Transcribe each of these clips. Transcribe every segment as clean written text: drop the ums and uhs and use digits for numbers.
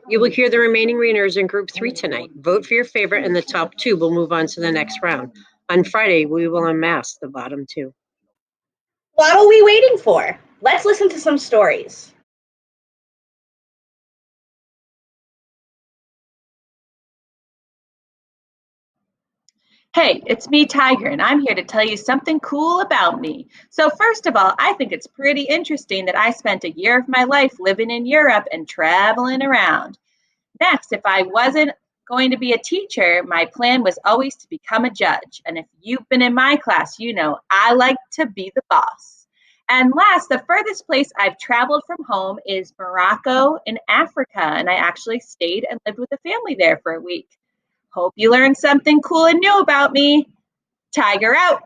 You will hear the remaining winners in Group 3 tonight. Vote for your favorite, and the top 2 will move on to the next round. On Friday, we will unmask the bottom 2. What are we waiting for? Let's listen to some stories. Hey, it's me, Tiger, and I'm here to tell you something cool about me. So first of all, I think it's pretty interesting that I spent a year of my life living in Europe and traveling around. Next, if I wasn't going to be a teacher, my plan was always to become a judge. And if you've been in my class, you know I like to be the boss. And last, the furthest place I've traveled from home is Morocco in Africa, and I actually stayed and lived with a family there for a week. Hope you learned something cool and new about me. Tiger out.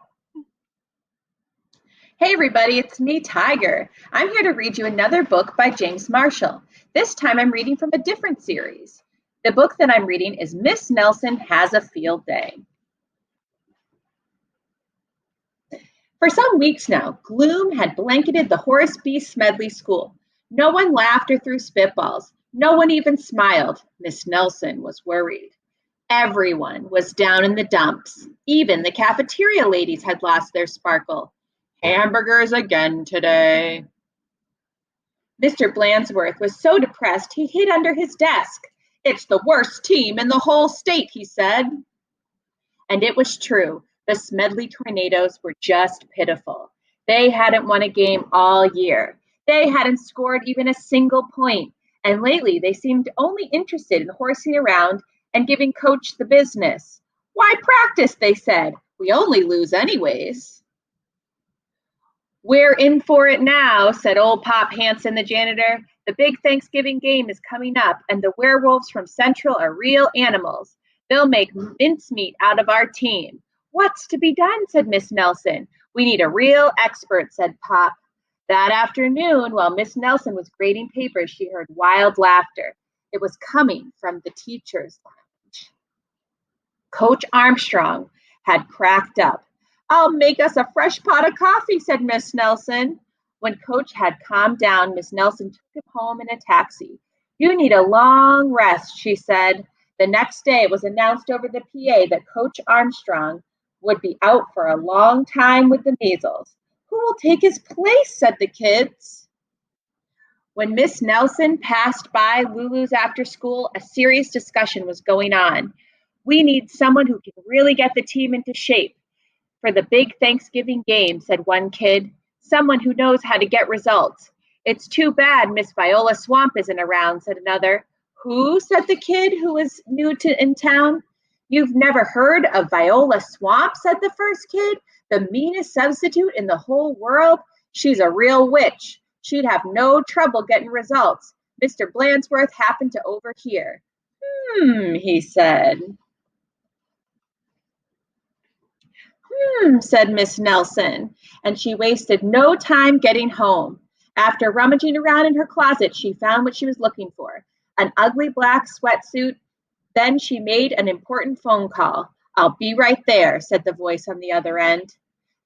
Hey everybody, it's me, Tiger. I'm here to read you another book by James Marshall. This time I'm reading from a different series. The book that I'm reading is Miss Nelson Has a Field Day. For some weeks now, gloom had blanketed the Horace B. Smedley School. No one laughed or threw spitballs. No one even smiled. Miss Nelson was worried. Everyone was down in the dumps. Even the cafeteria ladies had lost their sparkle. Hamburgers again today. Mr. Blandsworth was so depressed he hid under his desk. It's the worst team in the whole state, he said. And it was true. The Smedley Tornadoes were just pitiful. They hadn't won a game all year. They hadn't scored even a single point. And lately, they seemed only interested in horsing around and giving Coach the business. Why practice, they said. We only lose anyways. We're in for it now, said old Pop Hansen, the janitor. The big Thanksgiving game is coming up, and the werewolves from Central are real animals. They'll make mincemeat out of our team. What's to be done, said Miss Nelson. We need a real expert, said Pop. That afternoon, while Miss Nelson was grading papers, she heard wild laughter. It was coming from the teacher's lounge. Coach Armstrong had cracked up. I'll make us a fresh pot of coffee, said Miss Nelson. When Coach had calmed down, Miss Nelson took him home in a taxi. You need a long rest, she said. The next day it was announced over the PA that Coach Armstrong would be out for a long time with the measles. Who will take his place, said the kids. When Miss Nelson passed by Lulu's after school, a serious discussion was going on. We need someone who can really get the team into shape for the big Thanksgiving game, said one kid. Someone who knows how to get results. It's too bad Miss Viola Swamp isn't around, said another. Who, said the kid who was new in town. You've never heard of Viola Swamp, said the first kid. The meanest substitute in the whole world. She's a real witch. She'd have no trouble getting results. Mr. Blandsworth happened to overhear. He said. Said Miss Nelson, and she wasted no time getting home. After rummaging around in her closet, she found what she was looking for, an ugly black sweatsuit. Then she made an important phone call. I'll be right there, said the voice on the other end.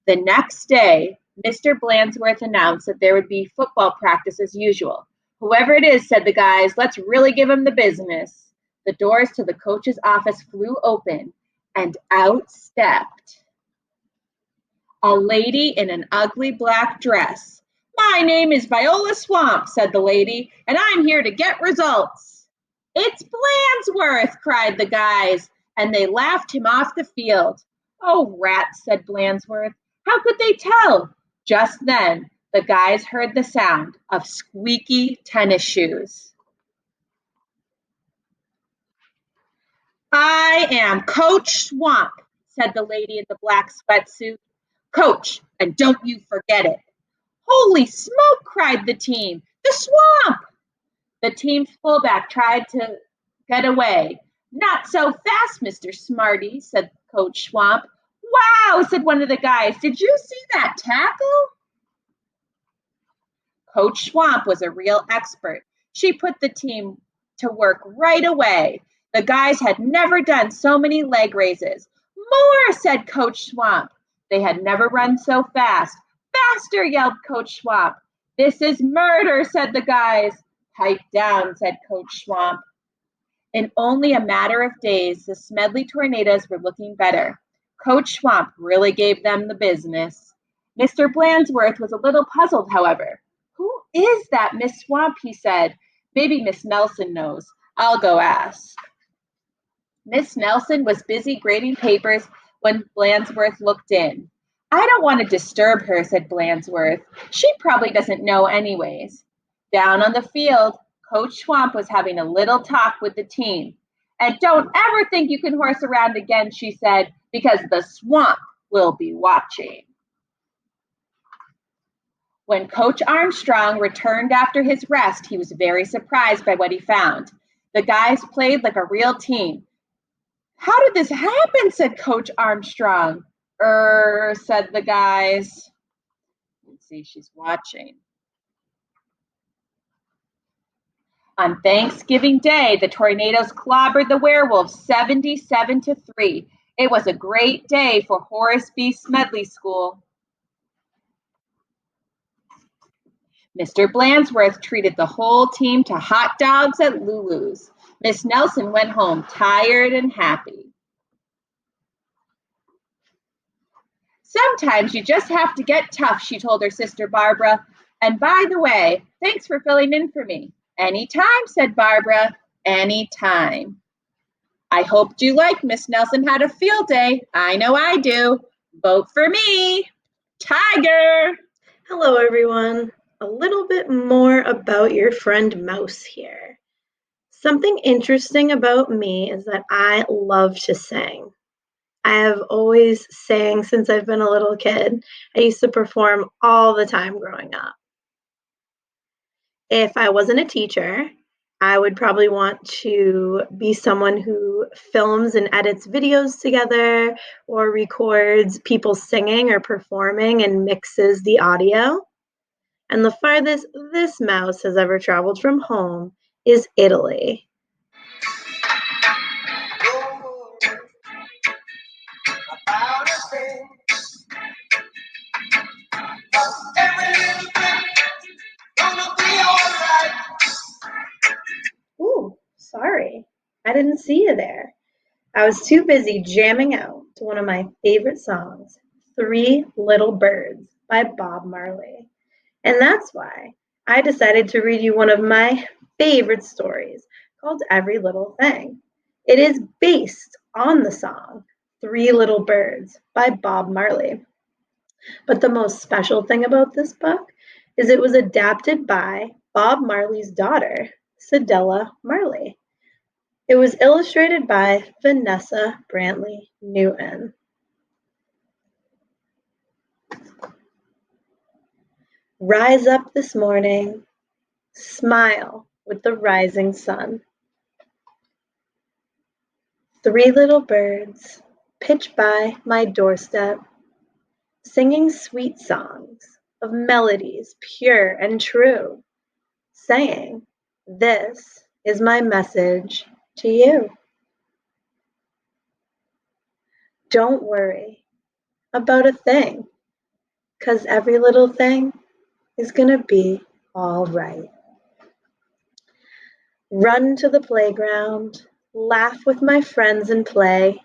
The next day, Mr. Blandsworth announced that there would be football practice as usual. Whoever it is, said the guys, let's really give him the business. The doors to the coach's office flew open, and out stepped a lady in an ugly black dress. My name is Viola Swamp, said the lady, and I'm here to get results. It's Blandsworth, cried the guys, and they laughed him off the field. Oh, rats, said Blandsworth. How could they tell? Just then, the guys heard the sound of squeaky tennis shoes. I am Coach Swamp, said the lady in the black sweatsuit. Coach, and don't you forget it. Holy smoke, cried the team. The Swamp! The team's fullback tried to get away. Not so fast, Mr. Smarty, said Coach Swamp. Wow, said one of the guys. Did you see that tackle? Coach Swamp was a real expert. She put the team to work right away. The guys had never done so many leg raises. More, said Coach Swamp. They had never run so fast. Faster, yelled Coach Swamp. This is murder, said the guys. Pipe down, said Coach Swamp. In only a matter of days, the Smedley Tornadoes were looking better. Coach Swamp really gave them the business. Mr. Blandsworth was a little puzzled, however. Who is that Miss Swamp? He said. Maybe Miss Nelson knows. I'll go ask. Miss Nelson was busy grading papers when Blandsworth looked in. I don't want to disturb her, said Blandsworth. She probably doesn't know anyways. Down on the field, Coach Swamp was having a little talk with the team. And don't ever think you can horse around again, she said, because the swamp will be watching. When Coach Armstrong returned after his rest, he was very surprised by what he found. The guys played like a real team. How did this happen? Said Coach Armstrong. Said the guys. Let's see, she's watching. On Thanksgiving Day, the Tornadoes clobbered the Werewolves 77-3. It was a great day for Horace B. Smedley School. Mr. Blandsworth treated the whole team to hot dogs at Lulu's. Miss Nelson went home tired and happy. Sometimes you just have to get tough, she told her sister Barbara. And by the way, thanks for filling in for me. Anytime, said Barbara. Anytime. I hoped you liked Miss Nelson Had a Field Day. I know I do. Vote for me. Tiger. Hello, everyone. A little bit more about your friend Mouse here. Something interesting about me is that I love to sing. I have always sang since I've been a little kid. I used to perform all the time growing up. If I wasn't a teacher, I would probably want to be someone who films and edits videos together or records people singing or performing and mixes the audio. And the farthest this mouse has ever traveled from home is Italy. Ooh, sorry. I didn't see you there. I was too busy jamming out to one of my favorite songs, Three Little Birds by Bob Marley. And that's why I decided to read you one of my favorite stories called Every Little Thing. It is based on the song Three Little Birds by Bob Marley. But the most special thing about this book is it was adapted by Bob Marley's daughter, Cedella Marley. It was illustrated by Vanessa Brantley Newton. Rise up this morning, smile with the rising sun. Three little birds pitch by my doorstep, singing sweet songs of melodies pure and true, saying, this is my message to you. Don't worry about a thing, 'cause every little thing is gonna be all right. Run to the playground, laugh with my friends and play.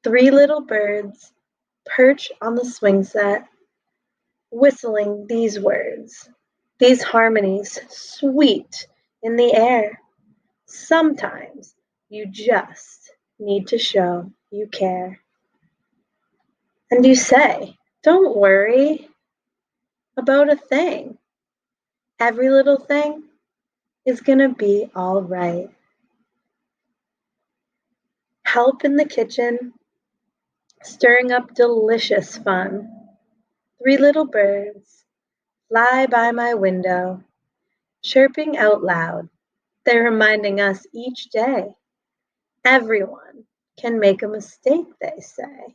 Three little birds perch on the swing set, whistling these words, these harmonies sweet in the air. Sometimes you just need to show you care. And you say, don't worry about a thing. Every little thing is gonna be all right. Help in the kitchen, stirring up delicious fun. Three little birds fly by my window, chirping out loud. They're reminding us each day. Everyone can make a mistake, they say.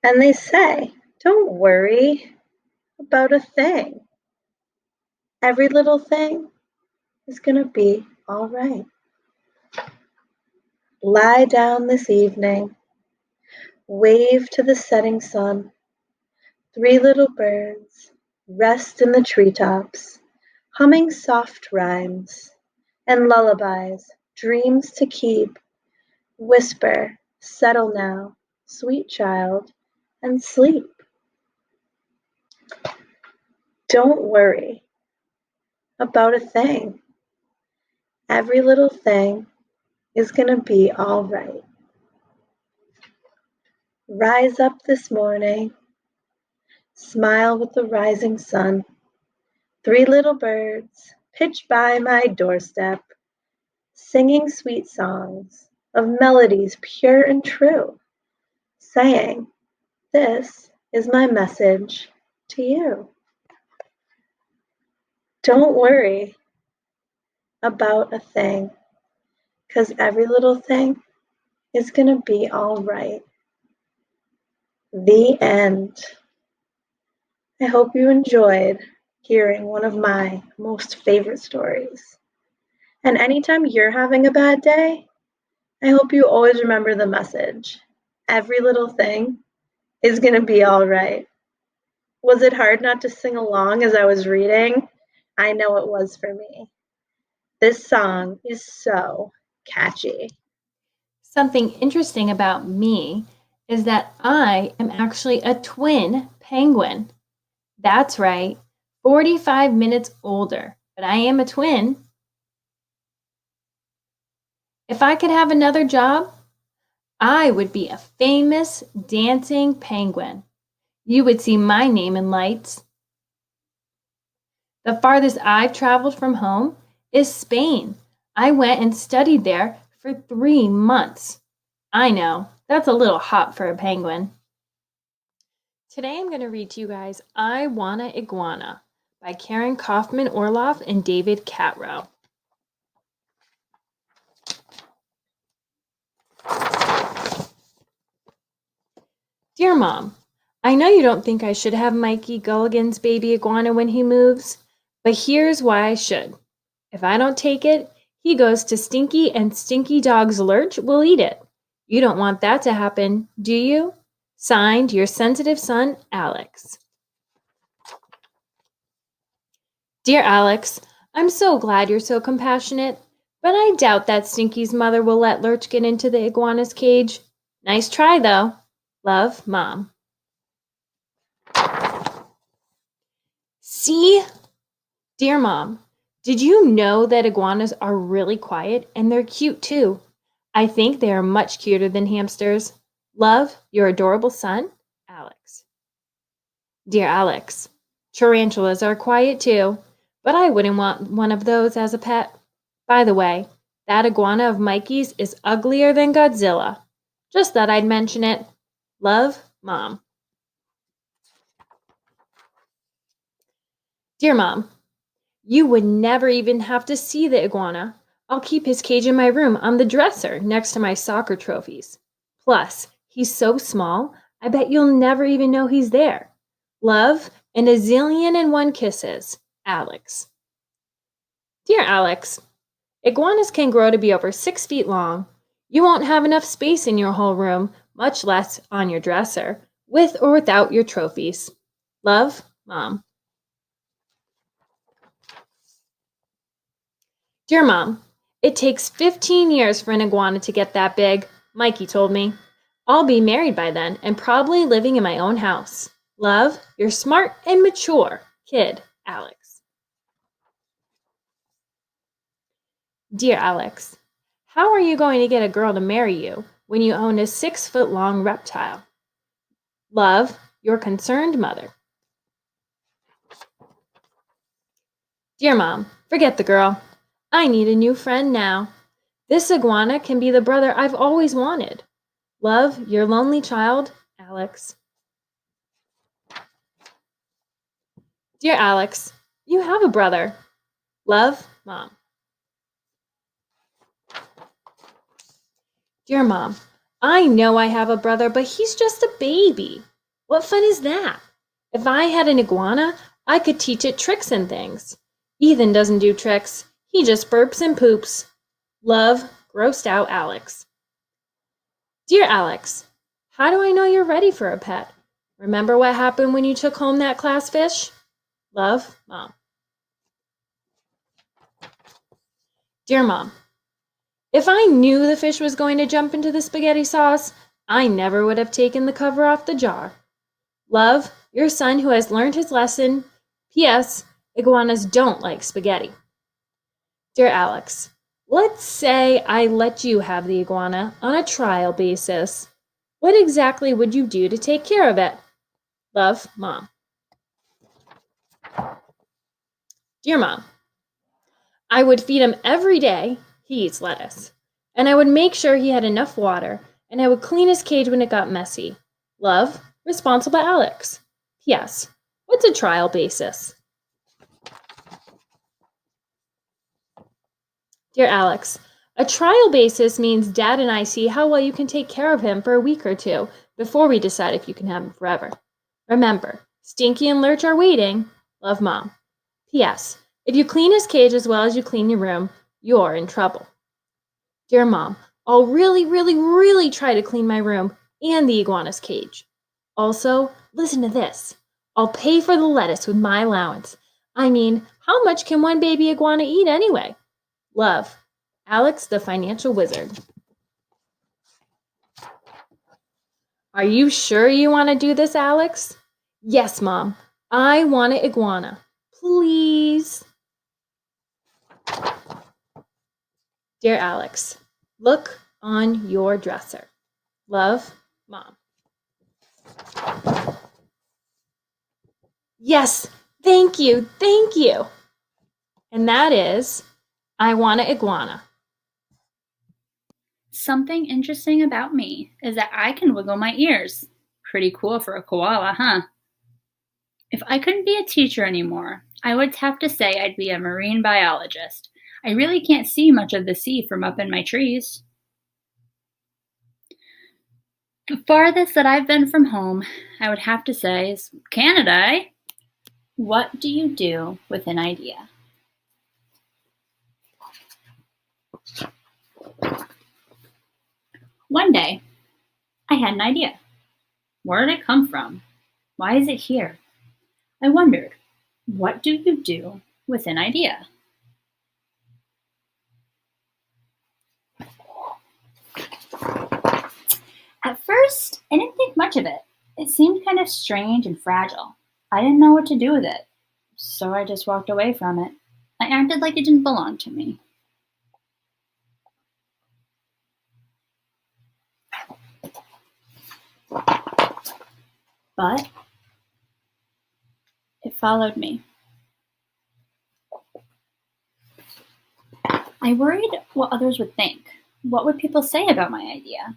And they say, don't worry about a thing. Every little thing is gonna be all right. Lie down this evening, wave to the setting sun. Three little birds rest in the treetops, humming soft rhymes, and lullabies, dreams to keep. Whisper, settle now, sweet child, and sleep. Don't worry about a thing. Every little thing is gonna be all right. Rise up this morning, smile with the rising sun. 3 little birds pitch by my doorstep, singing sweet songs of melodies pure and true, saying, "This is my message to you." Don't worry about a thing, 'cause every little thing is gonna be all right. The end. I hope you enjoyed hearing one of my most favorite stories. And anytime you're having a bad day, I hope you always remember the message. Every little thing is gonna be all right. Was it hard not to sing along as I was reading? I know it was for me. This song is so catchy. Something interesting about me is that I am actually a twin penguin. That's right, 45 minutes older, but I am a twin. If I could have another job, I would be a famous dancing penguin. You would see my name in lights. The farthest I've traveled from home is Spain. I went and studied there for 3 months. I know, that's a little hot for a penguin. Today I'm going to read to you guys I Wanna Iguana by Karen Kaufman Orloff and David Catrow. Dear Mom, I know you don't think I should have Mikey Gulligan's baby iguana when he moves, but here's why I should. If I don't take it, he goes to Stinky and Stinky Dog's Lurch will eat it. You don't want that to happen, do you? Signed, your sensitive son, Alex. Dear Alex, I'm so glad you're so compassionate, but I doubt that Stinky's mother will let Lurch get into the iguana's cage. Nice try, though. Love, Mom. See? Dear Mom, did you know that iguanas are really quiet and they're cute too? I think they are much cuter than hamsters. Love, your adorable son, Alex. Dear Alex, tarantulas are quiet too, but I wouldn't want one of those as a pet. By the way, that iguana of Mikey's is uglier than Godzilla. Just thought I'd mention it. Love, Mom. Dear Mom, you would never even have to see the iguana. I'll keep his cage in my room on the dresser next to my soccer trophies. Plus, he's so small, I bet you'll never even know he's there. Love and a zillion and one kisses, Alex. Dear Alex, iguanas can grow to be over 6 feet long. You won't have enough space in your whole room, much less on your dresser, with or without your trophies. Love, Mom. Dear Mom, it takes 15 years for an iguana to get that big, Mikey told me. I'll be married by then and probably living in my own house. Love, your smart and mature kid, Alex. Dear Alex, how are you going to get a girl to marry you when you own a 6-foot-long reptile? Love, your concerned mother. Dear Mom, forget the girl. I need a new friend now. This iguana can be the brother I've always wanted. Love, your lonely child, Alex. Dear Alex, you have a brother. Love, Mom. Dear Mom, I know I have a brother, but he's just a baby. What fun is that? If I had an iguana, I could teach it tricks and things. Ethan doesn't do tricks. He just burps and poops. Love, grossed out Alex. Dear Alex, how do I know you're ready for a pet? Remember what happened when you took home that class fish? Love, Mom. Dear Mom, if I knew the fish was going to jump into the spaghetti sauce, I never would have taken the cover off the jar. Love, your son who has learned his lesson. P.S. Iguanas don't like spaghetti. Dear Alex, let's say I let you have the iguana on a trial basis. What exactly would you do to take care of it? Love, Mom. Dear Mom, I would feed him every day. He eats lettuce. And I would make sure he had enough water, and I would clean his cage when it got messy. Love, responsible Alex. P.S. What's a trial basis? Dear Alex, a trial basis means Dad and I see how well you can take care of him for a week or two before we decide if you can have him forever. Remember, Stinky and Lurch are waiting. Love, Mom. P.S. If you clean his cage as well as you clean your room, you're in trouble. Dear Mom, I'll really try to clean my room and the iguana's cage. Also, listen to this. I'll pay for the lettuce with my allowance. I mean, how much can one baby iguana eat anyway? Love, Alex the Financial Wizard. Are you sure you want to do this, Alex? Yes, Mom. I want an iguana. Please. Dear Alex, look on your dresser. Love, Mom. Yes, thank you. And that is, I want an iguana. Something interesting about me is that I can wiggle my ears. Pretty cool for a koala, huh? If I couldn't be a teacher anymore, I would have to say I'd be a marine biologist. I really can't see much of the sea from up in my trees. The farthest that I've been from home, I would have to say, is Canada, eh? What do you do with an idea? One day, I had an idea. Where did it come from? Why is it here? I wondered, what do you do with an idea? At first, I didn't think much of it. It seemed kind of strange and fragile. I didn't know what to do with it, so I just walked away from it. I acted like it didn't belong to me. But it followed me. I worried what others would think. What would people say about my idea?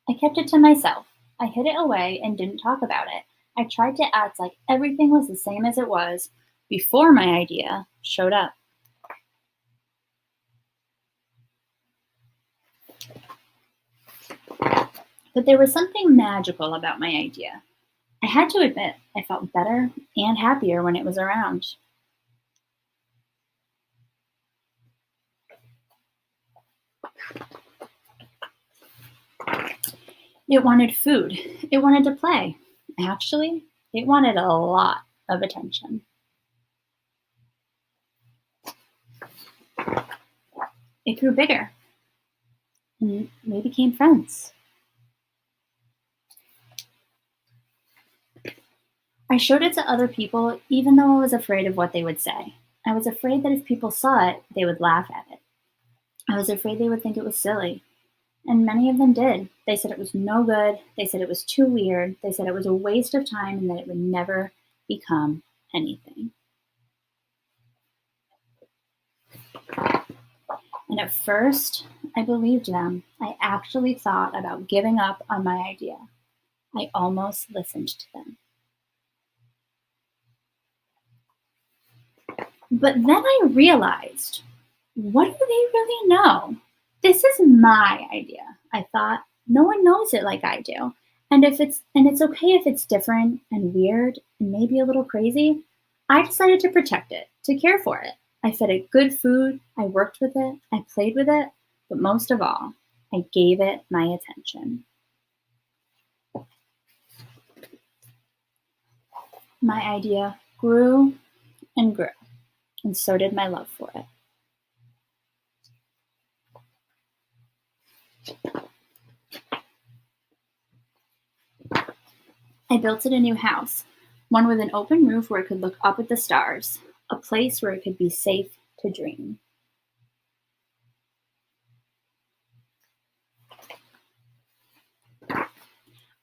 I kept it to myself. I hid it away and didn't talk about it. I tried to act like everything was the same as it was before my idea showed up. But there was something magical about my idea. I had to admit, I felt better and happier when it was around. It wanted food. It wanted to play. Actually, it wanted a lot of attention. It grew bigger, and we became friends. I showed it to other people, even though I was afraid of what they would say. I was afraid that if people saw it, they would laugh at it. I was afraid they would think it was silly. And many of them did. They said it was no good. They said it was too weird. They said it was a waste of time and that it would never become anything. And at first, I believed them. I actually thought about giving up on my idea. I almost listened to them. But then I realized, what do they really know? This is my idea, I thought. No one knows it like I do. And it's okay if it's different and weird and maybe a little crazy. I decided to protect it, to care for it. I fed it good food, I worked with it, I played with it, but most of all, I gave it my attention. My idea grew and grew, and so did my love for it. I built it a new house, one with an open roof where it could look up at the stars, a place where it could be safe to dream.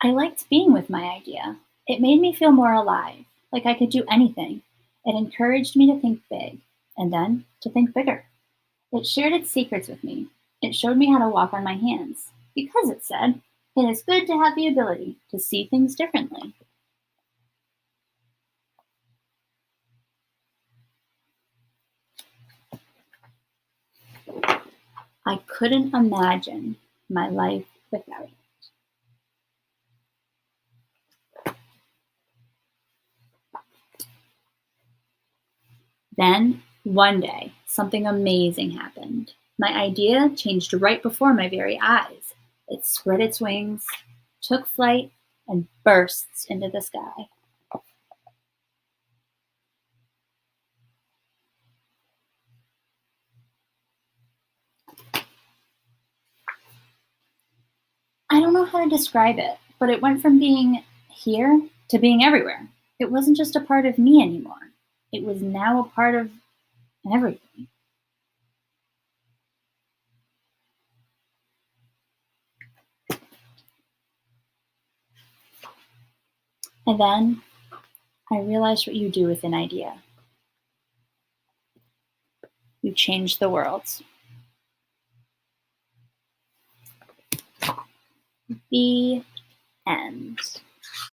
I liked being with my idea. It made me feel more alive, like I could do anything. It encouraged me to think big, and then to think bigger. It shared its secrets with me. It showed me how to walk on my hands, because it said, it is good to have the ability to see things differently. I couldn't imagine my life without it. Then, one day, something amazing happened. My idea changed right before my very eyes. It spread its wings, took flight, and bursts into the sky. I don't know how to describe it, but it went from being here to being everywhere. It wasn't just a part of me anymore. It was now a part of everything. And then I realized what you do with an idea. You change the world. The end.